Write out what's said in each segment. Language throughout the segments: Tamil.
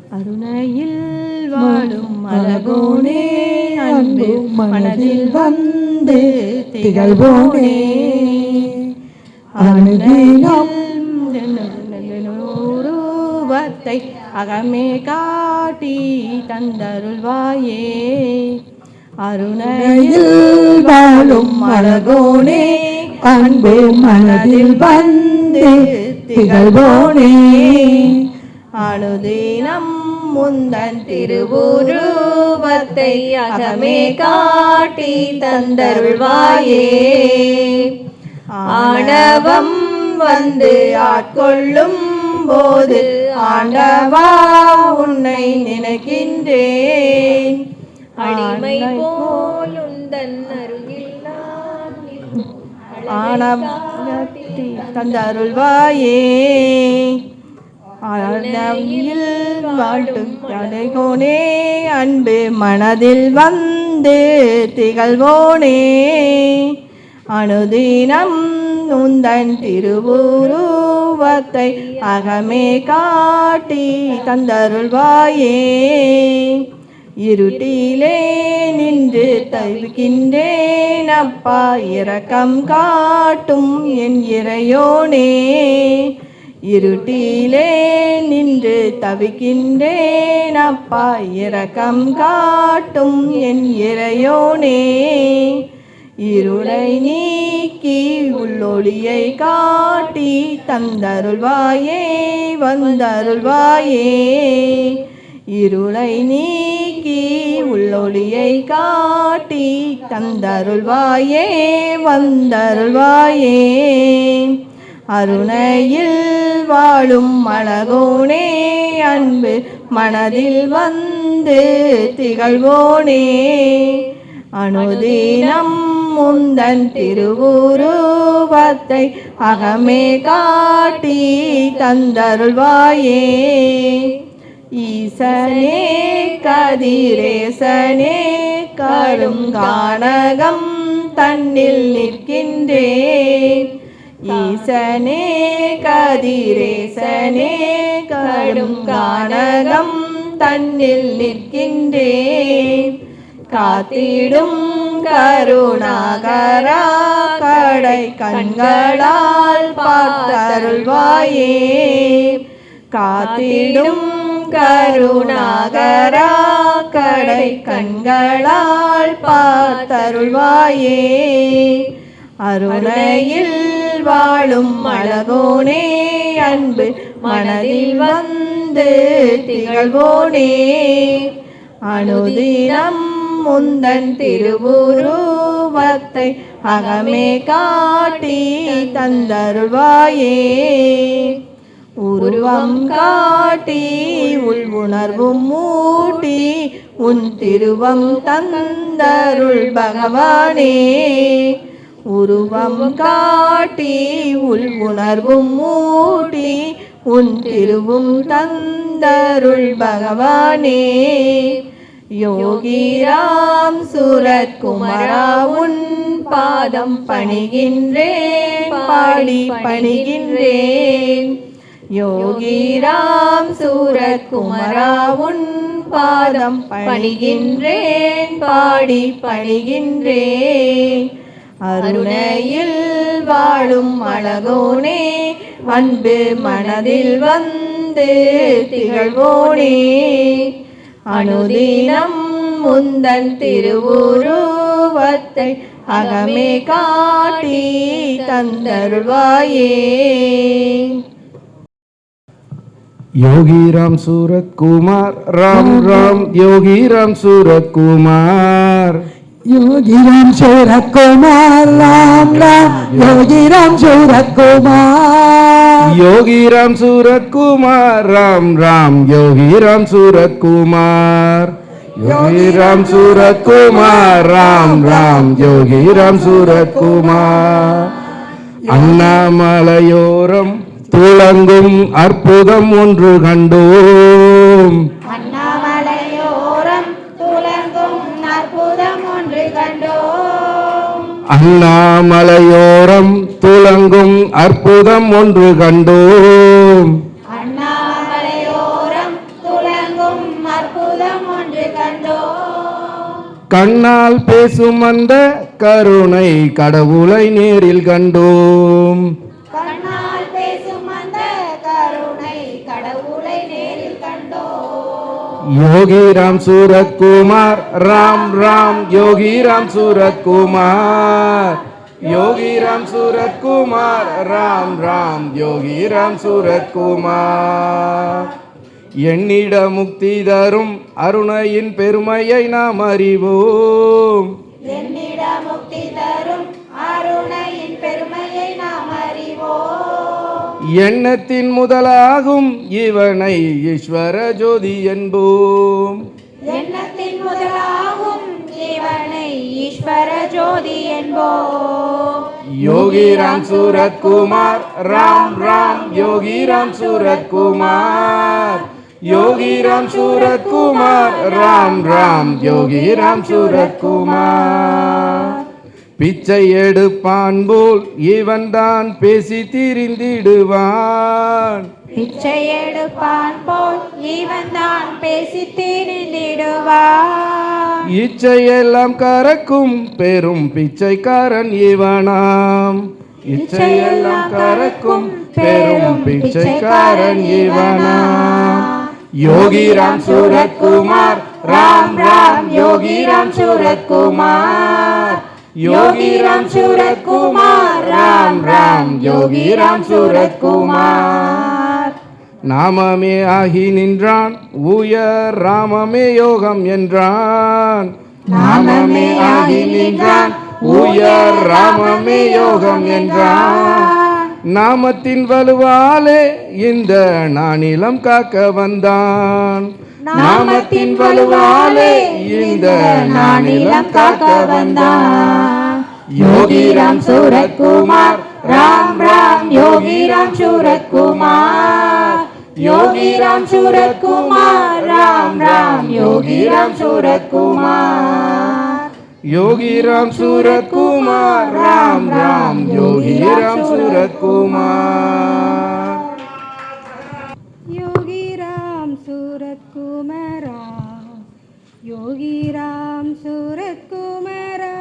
அருணையில் வாழும் அழகோனே அன்பு மனதில் வந்து திகழ்வோனே உருவத்தை அகமே காட்டி தந்தருள்வாயே அருணையில் வாழும் அழகோனே அன்பு மனதில் வந்து திகழ்வோனே அனுதினம் முந்தன் திருவுருவத்தை அகமே காட்டி தந்தருள்வாயே ஆணவம் வந்து ஆட்கொள்ளும் போது ஆண்டவா உன்னை நினைக்கின்றேன் அடிமை போல் உந்தன் அருகில் ஆணவத்தை தந்தருள்வாயே அருணையில் வாழும் அழகோனே அன்பு மனதில் வந்து திகழ்வோனே அனுதினம் உந்தன் திருவுருவத்தை அகமே காட்டி தந்தருள்வாயே இருட்டிலே நின்று தவிக்கின்றேன் அப்பா இரக்கம் காட்டும் என் இறையோனே இருட்டிலே நின்று தவிக்கின்றேன் அப்பா இரக்கம் காட்டும் என் இறையோனே இருளை நீக்கி உள்ளொளியை காட்டி தந்தருள்வாயே வந்தருள்வாயே இருளை நீக்கி உள்ளொளியை காட்டி தந்தருள்வாயே வந்தருள்வாயே அருணையில் வாழும் அழகோனே அன்பு மனதில் வந்து திகழ்வோனே அனுதினம் முந்தன் திருவுருவத்தை அகமே காட்டி தந்தருள்வாயே ஈசனே கதிரேசனே கருங்கானகம் தன்னில் நிற்கின்றேன் ஈசனே கதிரேசனே கருங்கானகம் தன்னில் நிற்கின்றேன் காத்திடும் கருணாகரா கடை கண்களால் பார்த்தருள்வாயே காத்திடும் கருணாகரா கடை கண்களால் பார்த்தருள்வாயே அருணையில் வாழும் அழகோனே அன்பு மனதில் வந்து திகழ்வோனே அனுதினம் முந்தன் திருவுருவத்தை அகமே காட்டி தந்தருள்வாயே உருவம் காட்டி உள் உணர்வும் மூட்டி உன் திருவம் தந்தருள் பகவானே உருவம் காட்டி உள் உணர்வும் மூட்டி உன் திருவும் தந்தருள் பகவானே யோகிராம் சூரத் குமரா உன் பாதம் பணிகின்றேன் பாடி பணிகின்றேன் யோகிராம் சூரத் குமரா உன் பாதம் பணிகின்றேன் பாடி பணிகின்றேன் அருணையில் வாழும் அழகோனே அன்பு மனதில் வந்து திகழ்வோனே அனுதினம் முந்தன் திருவுருவத்தை அகமே காட்டி தந்தருள்வாயே योगीराम सूरत कुमार राम राम योगीराम सूरत कुमार योगीराम सूरत कुमार राम राम योगीराम सूरत कुमार योगीराम सूरत कुमार राम राम योगीराम सूरत कुमार योगीराम सूरत कुमार राम राम योगीराम सूरत कुमार अन्नामलयोरम துளங்கும் அற்புதம் ஒன்று கண்டோம் அண்ணாமலையோரம் துளங்கும் அற்புதம் ஒன்று கண்டோம் அண்ணாமலையோரம் துளங்கும் அற்புதம் ஒன்று கண்டோம் அண்ணாமலையோரம் துளங்கும் கண்டோம். கண்ணால் பேசும் அந்த கருணை கடவுளை நேரில் கண்டோம். கண்ணால் பேசும் அந்த கருணை கடவுளை நேரில் கண்டோம். யோகிராம் சூரத்குமார் ராம் ராம் யோகிராம் சூரத்குமார். யோகிராம் சூரத்குமார் ராம் ராம் யோகிராம் சூரத்குமார். எண்ணிட முக்தி தரும் அருணையின் பெருமையை நாம் அறிவோம். என்னிட முக்தி தரும் அருணையின் பெருமையை நாம் அறிவோம். எண்ணத்தின் முதலாகும் இவனை ஈஸ்வர ஜோதி என்போம். எண்ணத்தின் முதலாகும் இவனை ஈஸ்வர ஜோதி என்போம். யோகிராம் சூரத்குமார் ராம் ராம் யோகிராம் சூரத்குமார். யோகிராம் சூரத்குமார் ராம் ராம் யோகிராம் சூரத்குமார். பிச்சை எடுப்பான் போல் இவன் தான் பேசி திரிந்திடுவான். பிச்சை எடுப்பான் போல் இவன் தான் பேசி திரிந்திடுவான். இச்சையெல்லாம் கறக்கும் பெரும் பிச்சைக்காரன் இவனாம். இச்சையெல்லாம் கறக்கும் பெரும் பிச்சைக்காரன் இவனாம். யோகிராம் சூரத்குமார் ராம் ராம் யோகிராம் சூரத்குமார். யோகிராம் சூரத்குமார் ராம் ராம் யோகிராம் சூரத்குமார். நாமமே ஆகி நின்றான் உயர் ராமமே யோகம் என்றான். நாமமே ஆகி நின்றான் உயர் ராமமே யோகம் என்றான். நாமத்தின் வலுவாலே இந்த நானிலம் காக்க வந்தான். நாமத்தின் வலுவாலே இந்த நானிலம் காக்க வந்தான். யோகிராம் சூரத்குமார் ராம் ராம் யோகிராம் சூரத்குமார். யோகிராம் சூரத்குமார் ராம் ராம் யோகிராம் சூரத்குமார். யோகிராம் சூரத்குமார் ராம் ராம் யோகிராம் சூரத்குமார். योगीराम सूरत कुमारा, योगीराम सूरत कुमारा,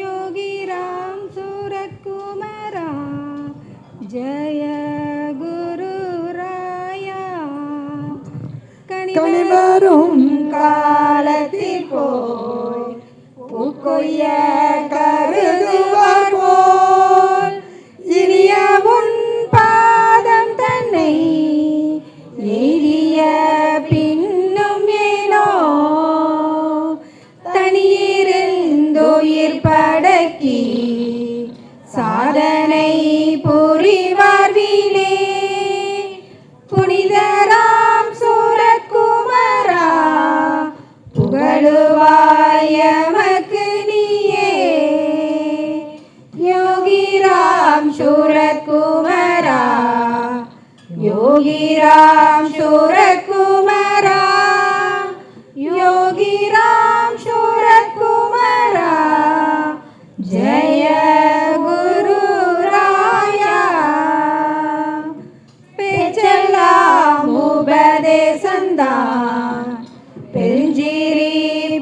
योगीराम सूरत कुमारा. जय गुरु राया. கனிவரும் காலத்தில் போய் பூக்கொய்ய கருதுவார் போல் இனிய உன் பாதம் தன்னை எய்திய பின்னும் ஏனோ தனியிருந்தோயிர் படக்கி சாதனை புரிவார் வீணே. புனிதராம் சூரத்குமாரா புகழுவாயமக்கு நீயே. யோகிராம் சூரத்குமாரா யோகிராம் சூரத்குமாரா யோகிராம் சூரத்குமாரா. ஜய குரு ராயா. பேச்செல்லாம் உபதேசந்தான் பெருஞ்சிரி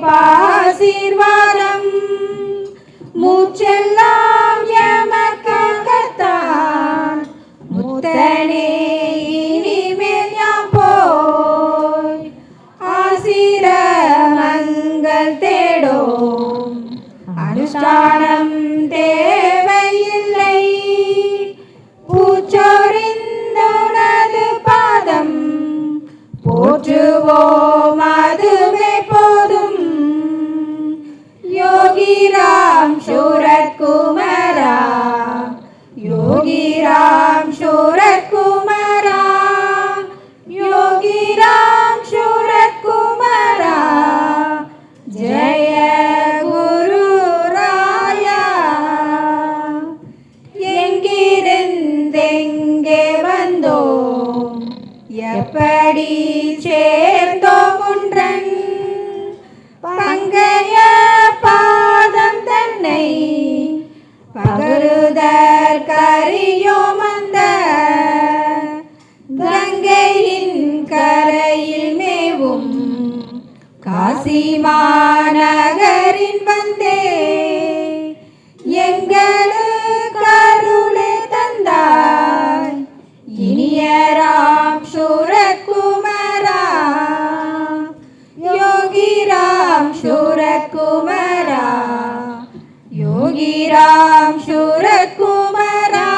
பாசீர்வாதம். மூச்செல்லாம் எமக்காகத்தான் முத்தனே இனிமேல் யாம் போய் ஆசிரமங்கள் தேடோம். அனுஷ்டானம் தேவையில்லை. பூச்சோரிந்தோனது பாதம் போற்றுவோம் அதுவே போதும். யோகிராம் சூரத்குமாரா யோகிராம் சூரத்குமாரா யோகிராம் சூரத்குமாரா. ஜய குரு ராயா. எங்கிருந்தெங்கே வந்தோம் எப்படி சேர்ந்தோம் ஒன்றன் பங்கைய பாதம் தன்னை பகருதற்கரியோம் அந்த கங்கையின் கரையில் மேவும் காசி மாநகரின் வந்தே எங்களுக்கு அருளே தந்தாய் இனிய ராம் சூரகுமரா யோகி ராம் சூரகுமரா யோகி ராம் சூரகுமரா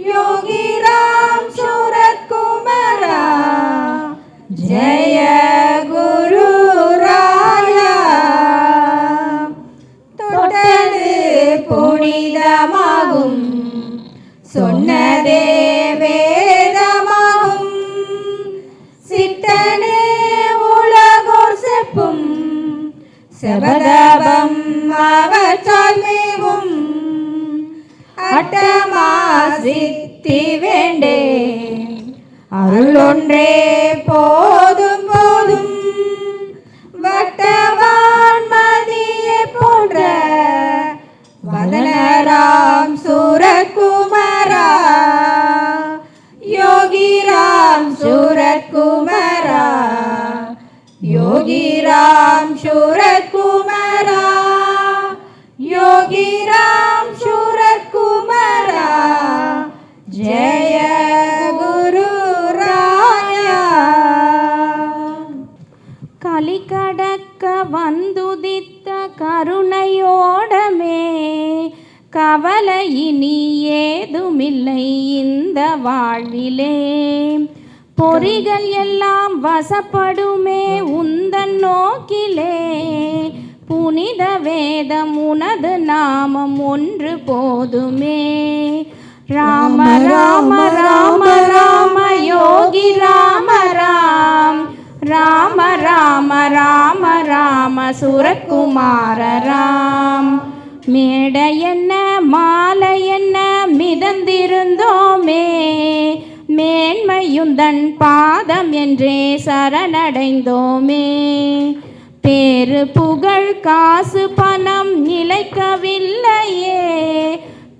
யோகி ராம் சூரகுமரா ஜெய குரு ராயா தொட்டது புனிதமாகும் சொன்னதே வேதமாகும் சித்தனே உலகோர் செப்பும் செபதபம் அவற்றால் மேவும் அட்டமா சித்தி வேண்டேன் அருள் ஒன்றே போதும் போதும் வட்டவான் மதியை போன்ற வதனராம் சூரகுமரா யோகி ராம் சூரகுமரா யோகி ராம் சூரகுமரா யோகி ராம் சூரகுமரா ஜெய குரு ராயா கலிகடக்க வந்துதித்த கருணையோடமே கவலை இனி ஏதுமில்லை இந்த வாழ்விலே பொறிகள் எல்லாம் வசப்படுமே உந்தன் நோக்கிலே புனித வேதம் உனது நாமம் ஒன்று போதுமே ராம ராம ராம ராம யோகி ராம ராம் ராம ராம ராம ராம சூரகுமார ராம் மேடை என்ன மாலை என்ன மிதந்திருந்தோமே மேன்மையுந்தன் பாதம் என்றே சரணடைந்தோமே பேரு புகழ் காசு பணம் நிலைக்கவில்லையே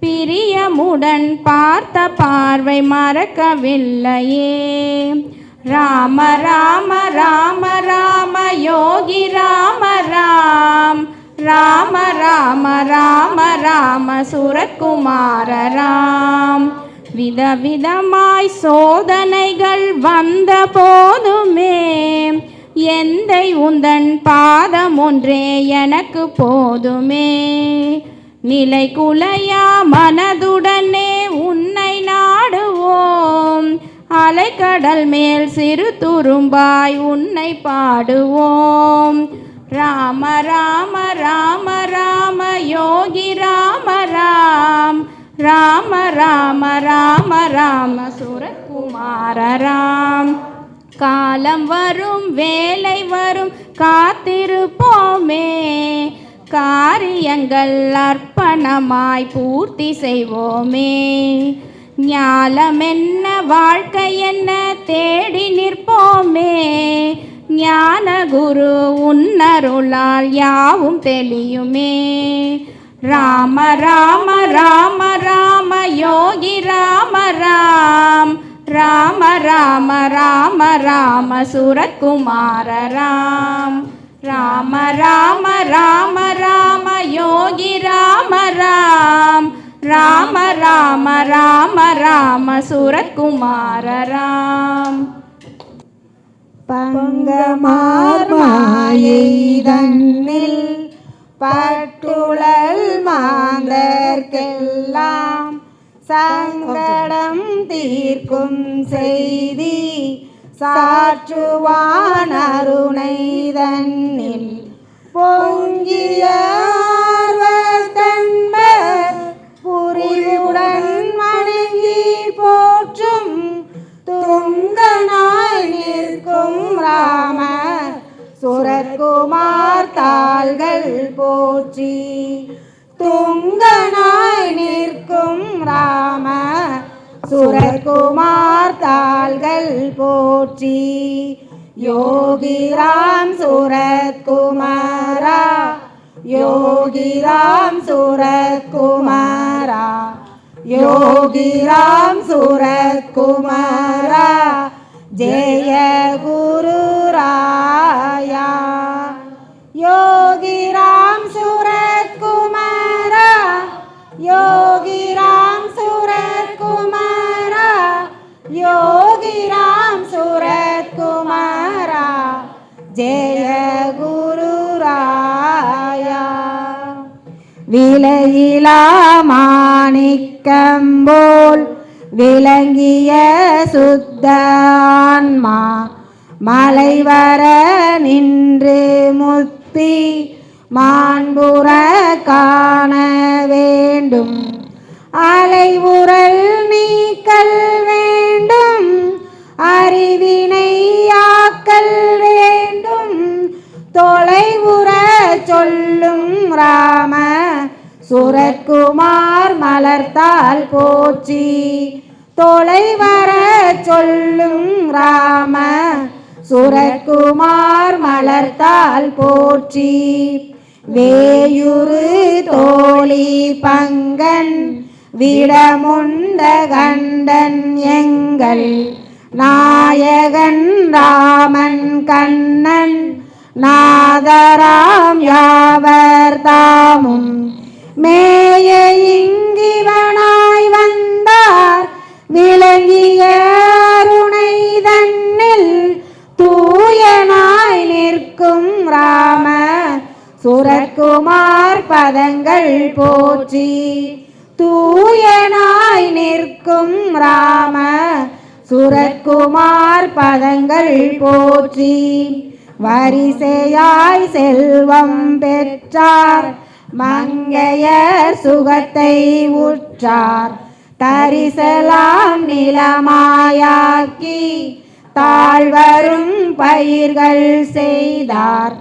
பிரியமுடன் பார்த்த பார்வை மறக்கவில்லையே ராம ராம ராம ராம யோகி ராம ராம் ராம ராம ராம ராம சூரகுமார ராம் விதவிதமாய் சோதனைகள் வந்த போதுமே எந்தை உந்தன் பாதம் ஒன்றே எனக்கு போதுமே நிலை குலையா மனதுடனே உன்னை நாடுவோம் அலைக்கடல் மேல் சிறு துரும்பாய் உன்னை பாடுவோம் ராம ராம ராம ராம யோகி ராம ராம் ராம ராம ராம ராம சூரகுமார ராம் காலம் வரும் வேலை வரும் காத்திருப்போமே காரியங்கள் அர்ப்பணமாய் பூர்த்தி செய்வோமே ஞாலம் என்ன வாழ்க்கை என்ன தேடி நிற்போமே ஞான குரு உன்னருளால் யாவும் தெளியுமே ராம ராம ராம ராம யோகி ராம ராம் ராம ராம ராம ராம சூரகுமார ராம் ராம ராம ராம ராம யோகி ராம ராம் ராம ராம ராம ராம சூரகுமார ராம் பங்கமார் மாயை தன்னில் பட்டுழல் மாந்தர்க்கெல்லாம் சங்கடம் தீர்க்கும் செய்தி சாற்றுவான் அருணை தன்னில் பொங்கிய ஆர்வத்தன்பர் புரிவுடன் வணங்கி போற்றும் துங்கனாய் நிற்கும் ராம சுரகுமார் தாள்கள் போற்றி துங்கனாய் நிற்கும் ராம சுரகுமார் தாள்கள் போற்றி யோகி ராம் சூரகுமாரா யோகி ராம் சூரகுமாரா யோகி ராம் சூரகுமாரா ஜெய குரு ராயா ஜெய குருராயா. விலையிலா மாணிக்கம் போல் விளங்கிய சுத்த ஆன்மா மலைவர நின்று முத்தி மாண்புற காண வேண்டும். அலைவுறல் நீக்கல் வேண்டும், அறிவினை ஆக்கல் வேண்டும். தொலைவுற சொல்லும் ராம சுரக்குமார் மலர்த்தால் போற்றி. தொலைவர சொல்லும் ராம சுரக்குமார் மலர்த்தால் போற்றி. வேயுறு தோழி பங்கன் விடமுண்ட கண்டன் எங்கள் நாயகன் ராமன் கண்ணன் நாதராம் யாவர் தாமும் மேய இங்கிவனாய் வந்தார். விளங்கிய அருணை தன்னில் தூயனாய் நிற்கும் ராம சுரக்குமார் பதங்கள் போற்றி. தூயனாய் நிற்கும் ராம சுரக்குமார் பதங்கள் போற்றி. வரிசையாய் செல்வம் பெற்றார், மங்கையர் சுகத்தை உற்றார். தரிசலாம் நிலமாயாக்கி தாழ்வரும் பயிர்கள் செய்தார்.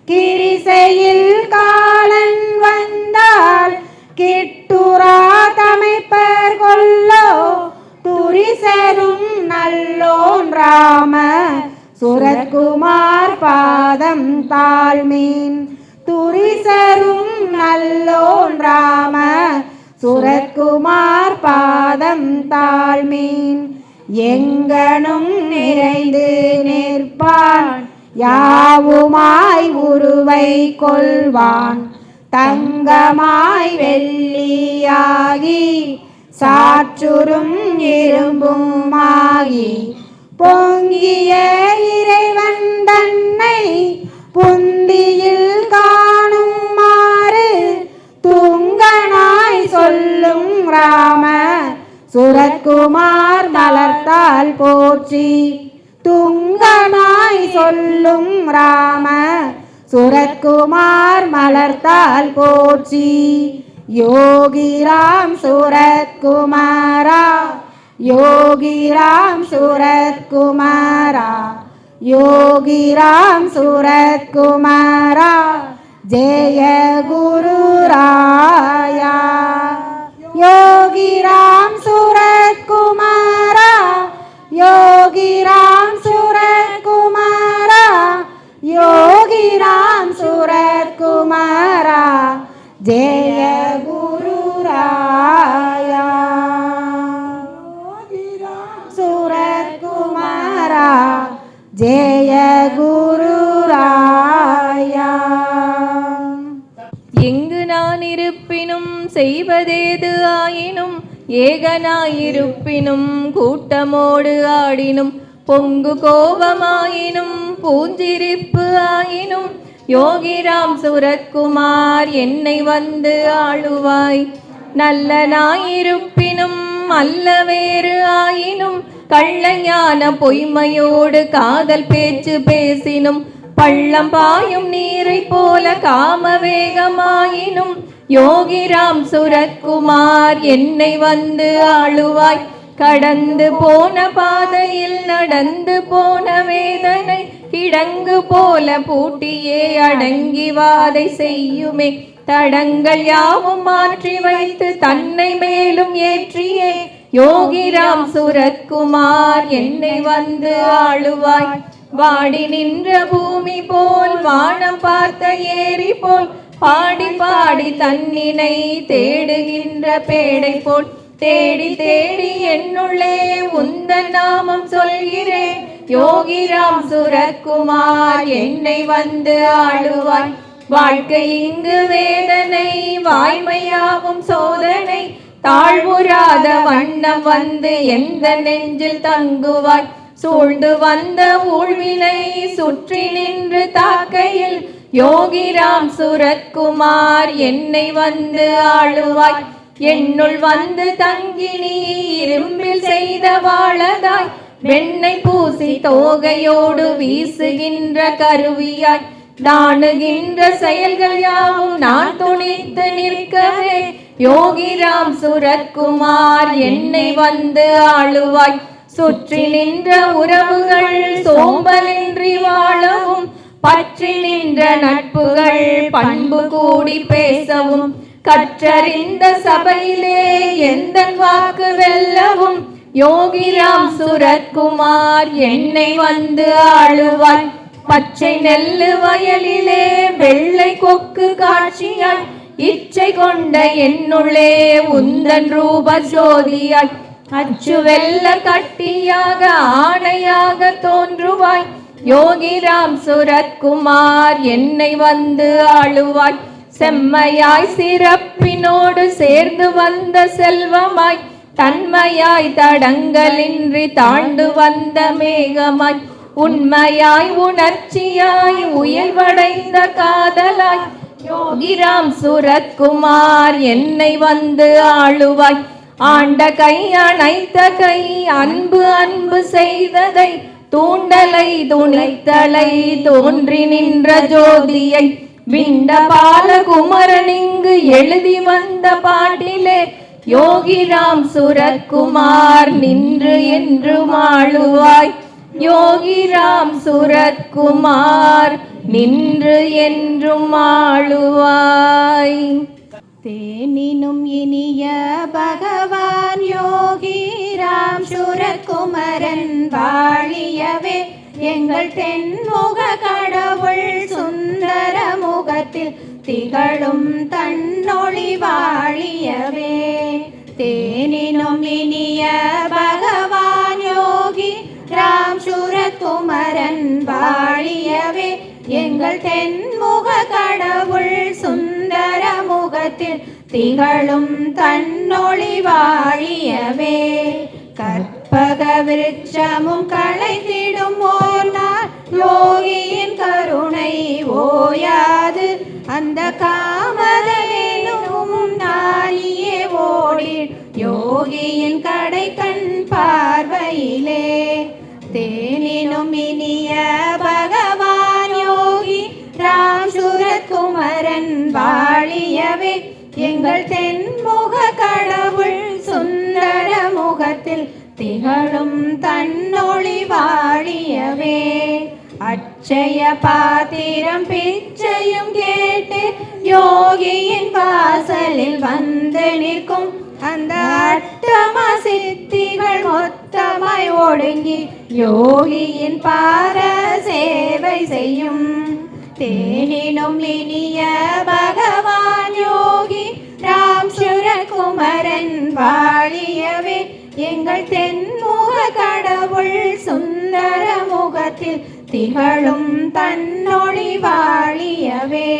கிரிசையில் காலன் வந்தால் கிட்டுரா தமைப்பர் கொல்லோ. துரிசரும் நல்லோன் ராம சுரக்குமார் பாதம் தாழ்மீன். துரிசரும் நல்லோன் ராம சுரக்குமார் பாதம் தாழ்மீன். எங்கனும் நிறைந்து நிற்பான், யாவுமாய் உருவை கொள்வான். தங்கமாய் வெள்ளியாகி சாற்றுரும் இரும்புமாகி பொங்கிய இறைவன் தன்னை புந்தியில் காணுமாறு துங்கனாய் சொல்லும் ராம சுரக்குமார் மலர்த்தால் போற்றி. துங்கனாய் சொல்லும் ராம சுரக்குமார் மலர்த்தால் போற்றி. யோகிராம் சுரத்குமாரா, யோகிராம் சுரத்குமாரா, யோகிராம் சுரத்குமாரா. ஜெய குருராயா. யோகிராம் சுரத்குமாரா, யோகிராம் சுரத்குமாரா, யோகிராம் சுரத்குமாரா. ஜெய குருராயா. சுரத்குமாரா ஜெய குருராயா. எங்கு நான் இருப்பினும் செய்வதேது ஆயினும், ஏகனாயிருப்பினும் கூட்டமோடு ஆடினும், பொங்கு கோபமாயினும் பூஞ்சிரிப்பு ஆயினும், யோகிராம் சுரத்குமார் என்னை வந்து ஆளுவாய். நல்ல நாயிருப்பினும் அல்ல வேறு ஆயினும், கள்ளஞான பொய்மையோடு காதல் பேச்சு பேசினும், பள்ளம் பாயும் நீரை போல காம வேகமாயினும், யோகிராம் சுரத்குமார் என்னை வந்து ஆளுவாய். கடந்து போன பாதையில் நடந்து போன வேதனை கிடங்கு போல பூட்டியே அடங்கி வாதை செய்யுமே. தடங்கள் யாவும் மாற்றி வைத்து தன்னை மேலும் ஏற்றியே, யோகிராம் சுரத்குமார் என்னை வந்து ஆளுவாய். வாடி நின்ற பூமி போல் வானம் பார்த்த ஏரி போல், பாடி பாடி தன்னினை தேடுகின்ற பேடை போல், தேடி தேடி என்னுள்ளே உந்தன் நாமம் சொல்கிறேன். யோகிராம் சுரத்குமார் என்னை வந்து ஆளுவாய். வாழ்க்கை இங்கு வேதனை, வாய்மையாவும் சோதனை, தாழ்வுறாத வண்ணம் வந்து எந்த நெஞ்சில் தங்குவாய். சூழ்ந்து வந்த ஊழ்வினை சுற்றி நின்று தாக்கையில் யோகிராம் சுரத்குமார் என்னை வந்து ஆளுவாய். என்னுள் வந்து தங்கி நீ இரும்பில் செய்த வாழதாய் வெண்ணெய் பூசி தோகையோடு வீசுகின்ற கருவியாய் தாணுகின்ற செயல்கள் யாவும் நான் துணித்து நிற்கவே யோகிராம் சுரத்குமார் என்னை வந்து ஆளுவாய். சுற்றி நின்ற உறவுகள் சோம்பலின்றி வாழவும் பற்றி நின்ற நட்புகள் பண்பு கூடி பேசவும் கற்றறிந்த சபையிலே எந்த வாக்கு வெல்லவும் யோகிராம் சுரத்குமார் என்னை வந்து ஆளுவாய். பச்சை நெல்லு வயலிலே வெள்ளை கொக்கு காட்சியாய் இச்சை கொண்ட என்னுள்ளே உந்தன் ரூப ஜோதியாய் அச்சு வெல்ல கட்டியாக ஆணையாக தோன்றுவாய். யோகிராம் சுரத்குமார் என்னை வந்து ஆளுவாய். செம்மையாய் சிறப்பினோடு சேர்ந்து வந்த செல்வமாய் தன்மையாய் தடங்கலின்றி தாண்டு வந்த மேகமாய் உண்மையாய் உணர்ச்சியாய் உயர்வடைந்த காதலாய் யோகிராம் சுரத்குமார் என்னை வந்து ஆளுவாய். ஆண்ட கை அணைத்த கை அன்பு அன்பு செய்ததை தூண்டலை துணித்தலை தோன்றி நின்ற ஜோதியை விண்ட பாலகுமரன் இங்கு எழுதி வந்த பாட்டிலே யோகிராம் சுரத்குமார் நின்று என்று ஆளுவாய். யோகிராம் சுரத்குமார் நின்று என்றும் ஆளுவாய். தேனினும் இனிய பகவான் யோகிராம் சுரத்குமரன் வாழியவே எங்கள் தென்முக கடவுள் சுந்தர முகத்தில் திகழும் தன்னொளி வாழியவே. தேனினும் இனிய பகவான் யோகி ராம் சுரத்குமரன் வாழியவே எங்கள் தென்முக கடவுள் சுந்தர முகத்தில் திகழும் தன்னொளி வாழியவே. கற்பக விருட்சமும் களைத்திடும் ஓர் நாள் யோகியின் கருணை ஓயாது அந்த காமதேனும் நாளியே ஓடி யோகியின் கடை கண் பார்வையிலே. தேனினும் இனிய பகவான் யோகி ராம் சுரத்குமரன் வாழியவே எங்கள் தென்முக கடவுள் சுந்தர முகத்தில் திகழும் தன்னொளி வாழியவே. அச்சய பாத்திரம் பிச்சையும் கேட்டு யோகியின் வாசலில் வந்து நிற்கும் அந்த அட்டம சித்திகள் மொத்தமாய் ஒடுங்கி யோகியின் பார சேவை செய்யும். தேனினும் இனிய பகவான் யோகி ராம் சுரத்குமரன் வாழியவே எங்கள் தென்முக கடவுள் சுந்தர முகத்தில் திகழும் தன்னொளி வாழியவே.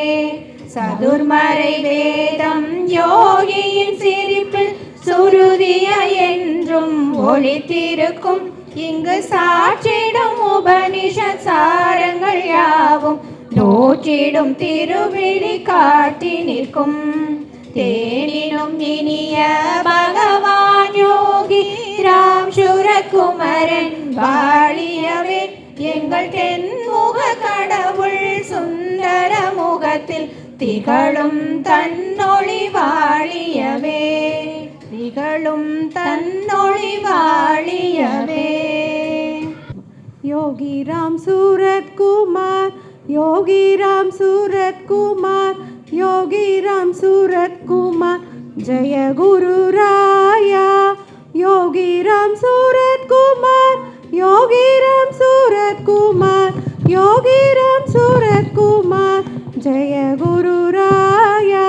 சதுர்மறை வேதம் யோகியின் சிரிப்பில் சுருதிய என்றும் ஒளித்திருக்கும். இங்கு சாற்றிடும் உபனிஷத் சாரங்கள் யாவும் நோற்றிடும் திருவிழி காட்டி நிற்கும். தேனினும் இனிய பகவான் யோகி ராம் சுரத்குமரன் வாழியவே எங்கள் தென்முக கடவுள் சுந்தர முகத்தில் திகழும் தன்னொளி வாழியவே. திகழும் தன்னொளி வாழியவே. योगीराम सूरत कुमार योगीराम सूरत कुमार योगीराम सूरत कुमार जय गुरु राया योगीराम सूरत कुमार योगीराम सूरत कुमार योगीराम सूरत कुमार जय गुरु राया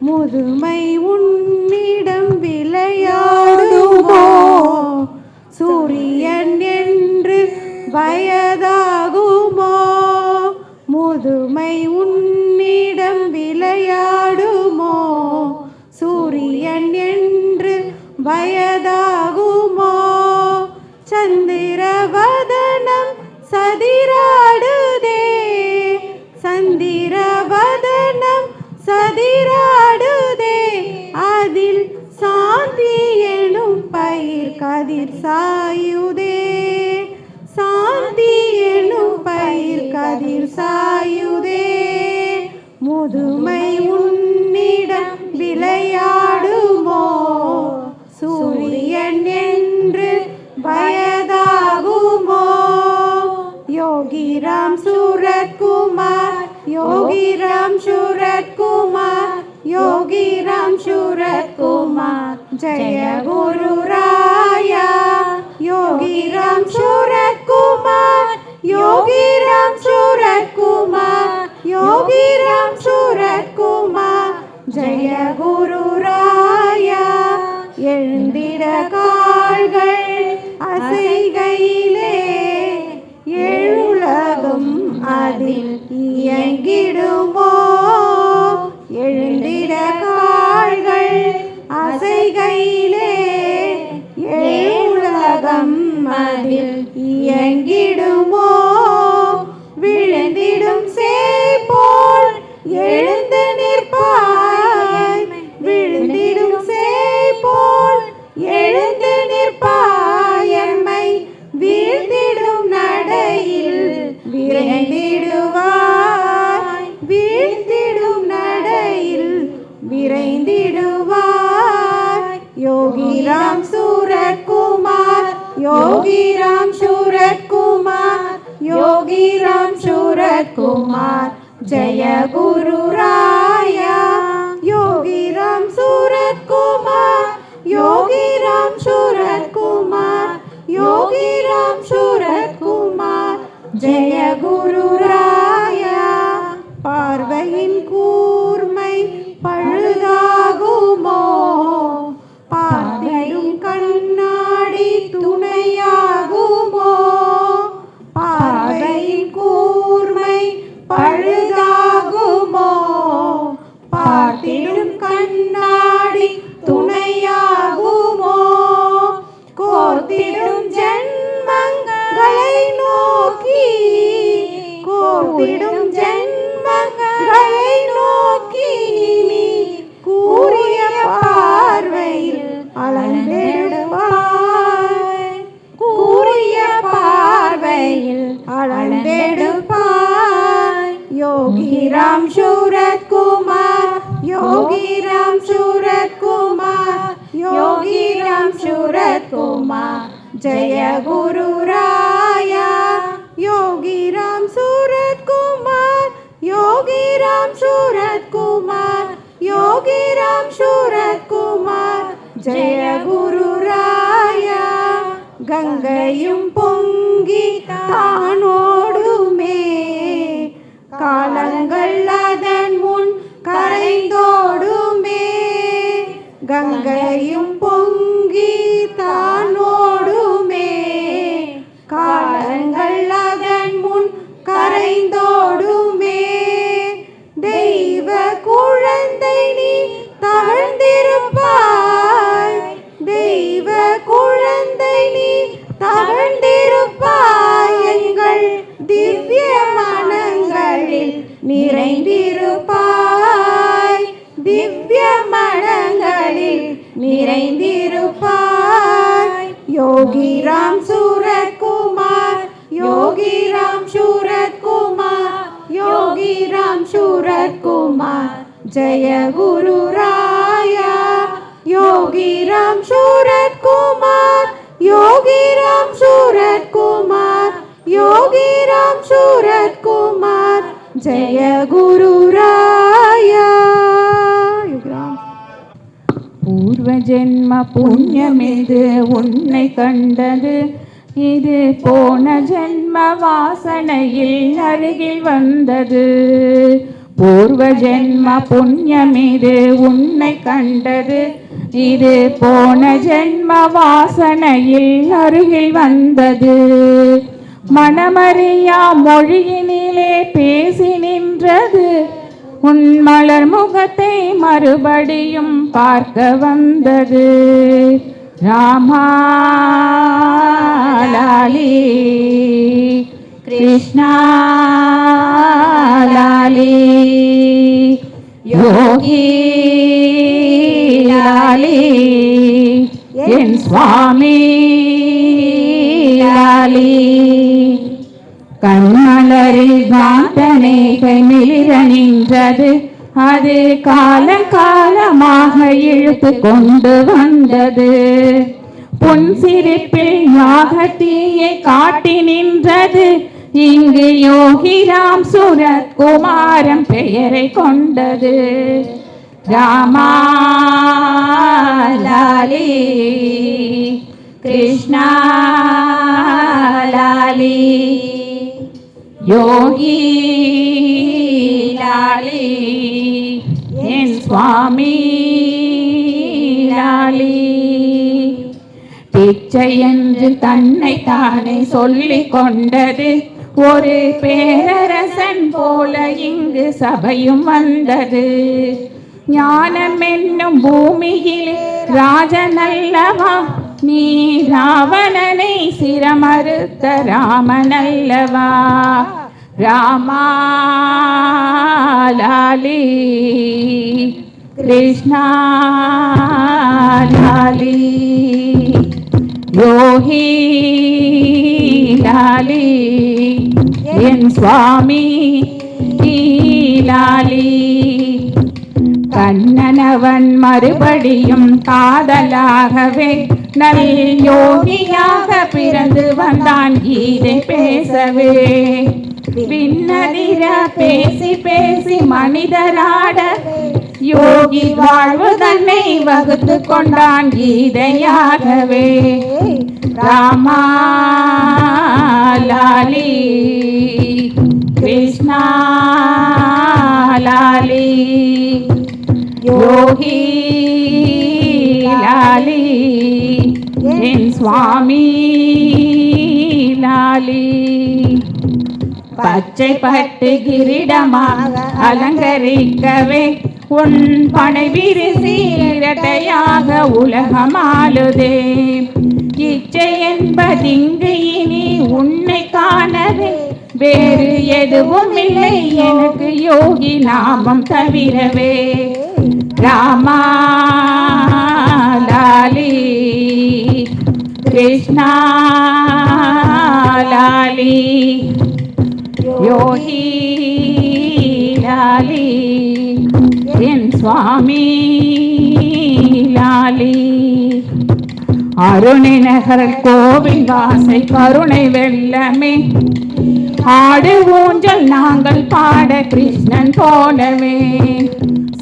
मुதுமை உன்னிடம் விளையாடுமோ சூரியன் என்று வயதாகுமோ முதுமை உன்னிடம் விளையாடுமோ சூரியன் என்று வயதாகுமோ சந்திரவதனே योगीराम सूरत कुमार, योगीराम सूरत कुमार, योगीराम सूरत कुमार, जय गुरु राया। योगीराम सूरत कुमार, योगीराम सूरत कुमार, योगीराम सूरत कुमार, जय गुरु राया। எழுந்திட கால்கள் அசைகையிலே எழுலகம் அதில் இயங்கிடுமோ. எழுந்திட கால்கள் அசைகையிலே எழுலகம் அதில் இயங்கிடுமோ. விழுந்திடும் சேய்போல் எழுந்து நிற்பாய், விழுந்திடும் சேய்போல் எழுந்து நிற்பாய். எம்மை வீழ்ந்திடும் நடையில் விரைந்திடுவாய், வீழ்ந்திடும் நடையில் விரைந்திடுவாய். योगीराम सूरत कुमार, योगीराम सूरत कुमार, योगीराम सूरत कुमार, जय गुरु राया। योगीराम सूरत कुमार, योगीराम सूरत कुमार, योगीराम सूरत कुमार, जय गुरु राया। பார்வையின் கூர்மை பழுதாகுமோ, பார்வையும் கண்ணாடி துணையாகுமோ. பார்வையின் கூர்மை பழுதாகுமோ, பார்த்திடும் கண்ணாடி துணையாகுமோ. கோர்த்திடும் ஜென்மங்களை நோக்கி, கோர்த்திடும் ஜென்மங்களை நோக்கி நீ கூறிய பார்வையில் அளந்தெடுப்பாய், கூறிய பார்வையில் அளந்தெடுப்பாய். योगीराम सूरत कुमार, योगीराम सूरत कुमार, योगीराम सूरत कुमार, जय गुरु राया। योगीराम सूरत कुमार, योगीराम सूरत कुमार, योगीराम सूरत कुमार, जय गुरु राया। गंगैயும் பொங்கி தானோடுமே, காலங்கள் அதன் முன் கரைந்தோடுமே. கங்கையும் பொங்கி தானோடுமே, காலங்கள் அதன் முன் கரைந்தோடுமே. தெய்வ குழந்தை நீ தவழ்ந்திருப்பாய், தெய்வ குழந்தை நீ தவழ்ந்திருப்பாய். எங்கள் திவ்ய மனங்களில் நிறைந்திருப்பாய், திவ்ய மனங்களில் நிறைந்திருப்பாய். योगीराम सूरत कुमार, योगीराम सूरत कुमार, योगीराम सूरत कुमार, जय गुरु राया। योगीराम सूरत कुमार, योगीराम सूरत कुमार, योगीराम सूरत कुमार, जय गुरु राया। பூர்வ ஜென்ம புண்ணியமிது உன்னை கண்டது, இது போன ஜென்ம வாசனையில் அருகில் வந்தது. பூர்வ ஜென்ம புண்ணியமிது உன்னை கண்டது, இது போன ஜென்ம வாசனையில் அருகில் வந்தது. மனமறியா மொழியினிலே பேசி நின்றது, உன் மலர் முகத்தை மறுபடியும் பார்க்க வந்தது. ராமா லாலி, கிருஷ்ணா லாலி, யோகி லாலி, என் சுவாமி லாலி. கண்மலரில் காந்தனை கைமிளிர நின்றது, அது காலகாலமாக இழுத்து கொண்டு வந்தது. பொன் சிரிப்பில் யாகத்தீயை காட்டி நின்றது, இங்கு யோகிராம் சூரத்குமாரம் பெயரை கொண்டது. ராமா லாலி கிருஷ்ணா லாலி யோகி லாலி என் சுவாமி லாலி. பிச்சை என்று தன்னை தானே சொல்லிக் கொண்டது ஒரு பேரரசன் போல இங்கு சபையும் வந்தது. ஞானம் என்னும் பூமியிலே ராஜனல்லவா, நீ ராவணனை சிரமறுத்த ராமனல்லவா. ராமா லாலி கிருஷ்ணா லாலி யோகி லாலி என் சுவாமி லாலி. கண்ணனவன் மறுபடியும் காதலாகவே நல் யோகியாக பிறந்து வந்தான் கீதை பேசவே. பின்னதிர பேசி பேசி மனிதராட யோகி வாழ்வு தன்னை வகுத்து கொண்டான் கீதையாகவே. ராமா லாலி கிருஷ்ணா லாலி யோகி லாலி என் சுவாமி லாலி. பச்சை பட்டு கிரீடமாக அலங்கரிக்கவே உன் படை விரிசி இரட்டையாக உலகமாளுதே. இச்சை என்பதிங்கு இனி உன்னை காணவே வேறு எதுவும் இல்லை எனக்கு யோகி நாமம் தவிரவே. ராமா லாலி கிருஷ்ணா லாலி யோகி லாலி என் சுவாமி லாலி. அருணை நகர் கோவில் வாசை கருணை வெள்ளமே ஆடு ஊஞ்சல் நாங்கள் பாட கிருஷ்ணன் போலவே.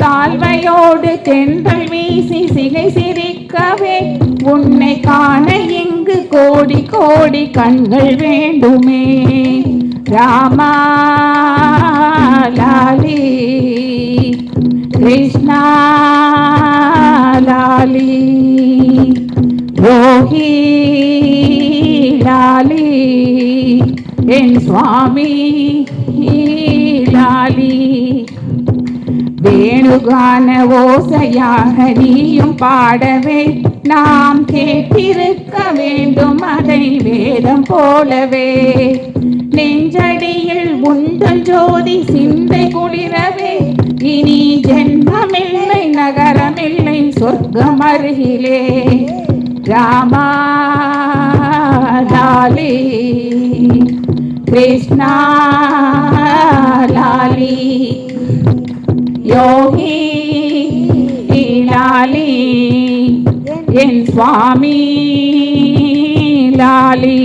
சால்வையோடு தென்றல் வீசி சிகை சிரிக்கவே உன்னை காண இங்கு கோடி கோடி கண்கள் வேண்டுமே. ராமா லாலி கிருஷ்ணா லாலி யோகி லாலி என் சுவாமி லாலி. வேணுகான ஓசையாக நீயும் பாடவே நாம் கேட்டிருக்க வேண்டும் அதை வேதம் போலவே. நெஞ்சடியில் உந்தன் ஜோதி சிந்தை குளிரவே இனி ஜென்மமில்லை நகரமில்லை சொர்க்கம் அருகிலே. ராமா லாலி கிருஷ்ணா லாலி யோகி லாலி என் சுவாமி லாலி.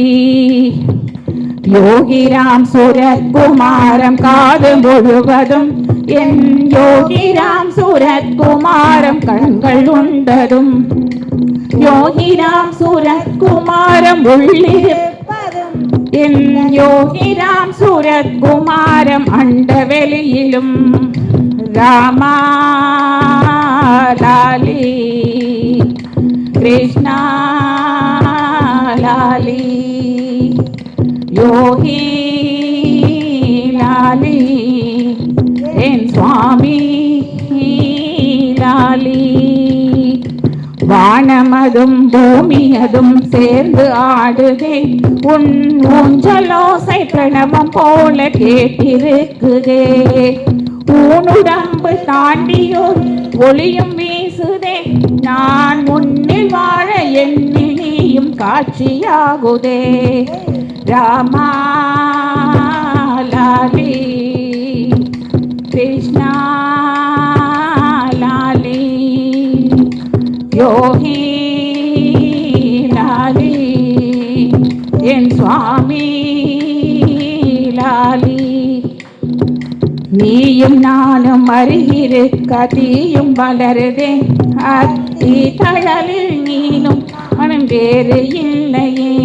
யோகிராம் சூரத்குமாரம் காது முழுவதும் என் யோகிராம் சூரத்குமாரம் கண்கள் உண்டதும். யோகிராம் சூரத்குமாரம் உள்ளிருப்பதும் என் யோகிராம் சூரத்குமாரம் அண்ட வெளியிலும். ராமா லாலி கிருஷ்ணா லாலி யோகி லாலி என் சுவாமி லாலி. வானமதும் பூமியதும் சேர்ந்து ஆடுதே உன் ஊஞ்சலோசை பிரணவம் போல கேட்டிருக்குதே. ஊனுடம்பு தாண்டியோர் ஒளியும் வீசுதே நான் முன்னில் வாழ எண்ணில் நீயும் காட்சியாகுதே. ராமா லாலி கிருஷ்ணா லாலி யோகி லாலி என் சுவாமி நீயும் நானும் அருகிருக்க தீயும் வளருதே, அத்தி தழலில் நீனும் மனம் வேறு இல்லையே.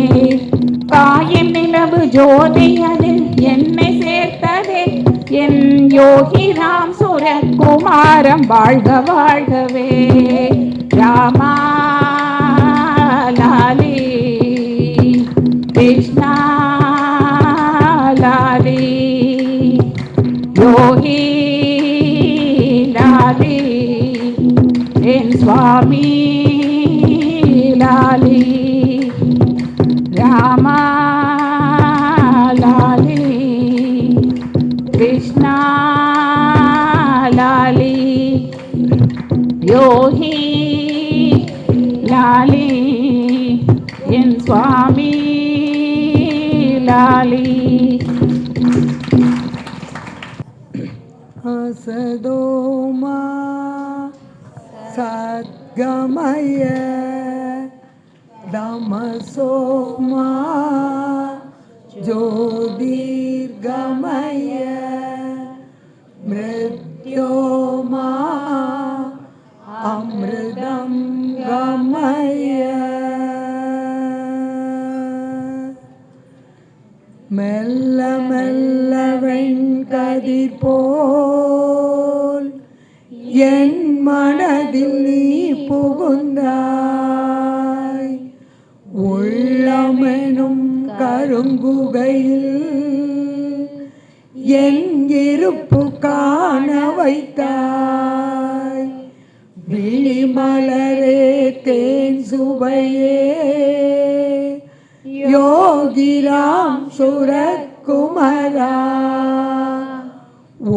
காயும் நிலவு ஜோதி அதில் என்னை சேர்த்ததே, என் யோகிராம் சுரகுமாரம் வாழ்க வாழ்கவே. ராமா லாலி கிருஷ்ணா லாலி யோகி லாலி என் சுவாமி லாலி. ராமா லாலி கிருஷ்ணா லாலி யோகி லாலி என் சுவாமி லாலி. असदोमा सद्गमय तमसोमा ज्योतिर्गमय मृत्योमा अमृतं गमय. மெல்ல மெல்ல வெண்கதிர் போல் என் மனதில் நீ புகுந்தாய். உள்ளமெனும் கருங்குகையில் என் இருப்பு காண வைத்தாய். விழிமலரே தேன் சுவையே யோகிராம் சுரகுமரா,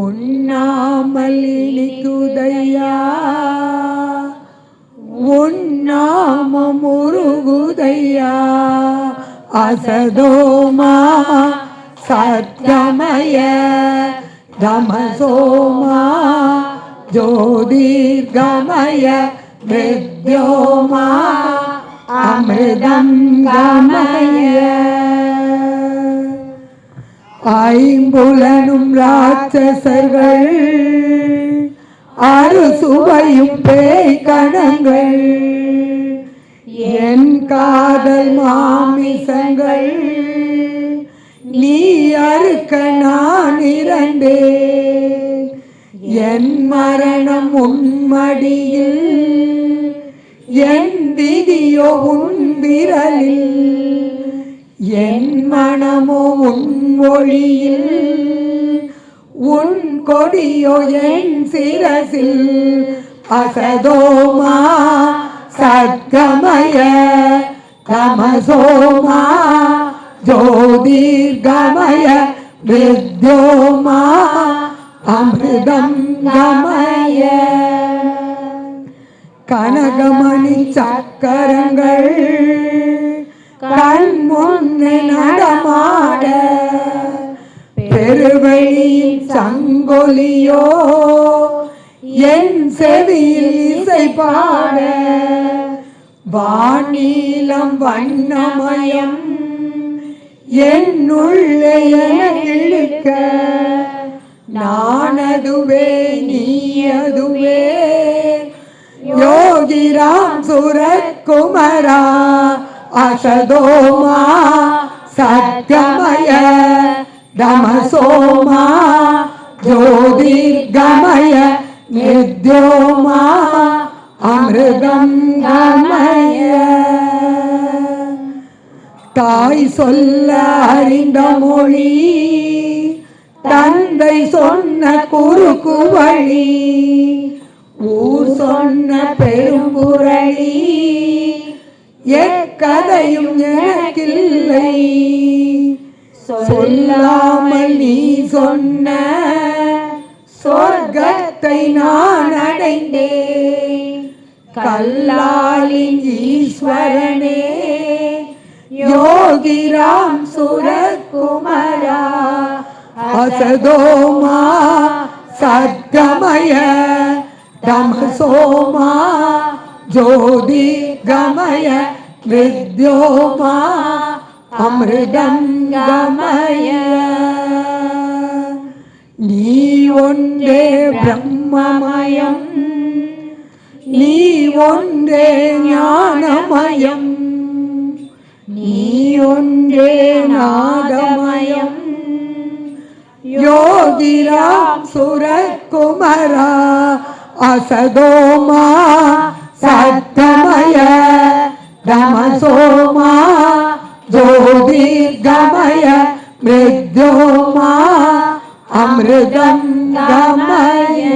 உண்ணாமல் இனிக்குதையா உன்னாமம் உருகுதையா. அசதோமா சத்கமய தமசோமா ஜோதிர்கமய மிருத்யோமா அமிர்தம் கமய. ஐம்புலனும் ராட்சசர்கள் அறுசுவையும் பேய் கணங்கள் என் காதல் மாமிசங்கள் நீ அறுக்க நான் இரண்டே. என் மரணம் உன்மடியில் என் விதியோ உன் விரலில், என் மனமோ உன் ஒளியில் உன் கொடியோ என் சிரசில். அசதோமா சத்கமய தமசோமா ஜோதிர்கமய வித்யோமா அமிர்தம் கமய. கனகமணி சக்கரங்கள் கண் முன்னே நடமாட, பெருவெளியின் சங்கொலியோ என் செவியில் இசை பாட. வானீலம் வண்ணமயம் என்னுள்ளே இழுக்க, நான் அதுவே நீ அதுவே யோகிராம் சுரகுமரா. அசதோமா சத்கமய தமசோமா ஜோதிர்கமய மிருத்யோமா அமிர்தம் கமய. தாய் சொல்ல அறிந்த மொழி தந்தை சொன்ன குறுக்கு வழி, ஊர் சொன்ன பெரும்புரளி எக்கதையும் எனக்கில்லை. சொல்லாமல் நீ சொன்ன சொர்க்கத்தை நான் அடைந்தேன். கல்லாலின் ஈஸ்வரனே யோகிராம் சுரகுமரா. அசதோமா சத்கமய தமசோமா ஜோதிர்கமய வித்யோமா அமிர்தம் கமய. நீ ஒன்றே பிரம்மமயம், நீ ஒன்றே ஞானமயம், நீ ஒன்றே நாதமயம். யோகிராம் சுரகுமரா அசதோமா சத்தமய தமசோமா ஜோதிர்கமய மிருத்யோமா அமிர்தம் கமய.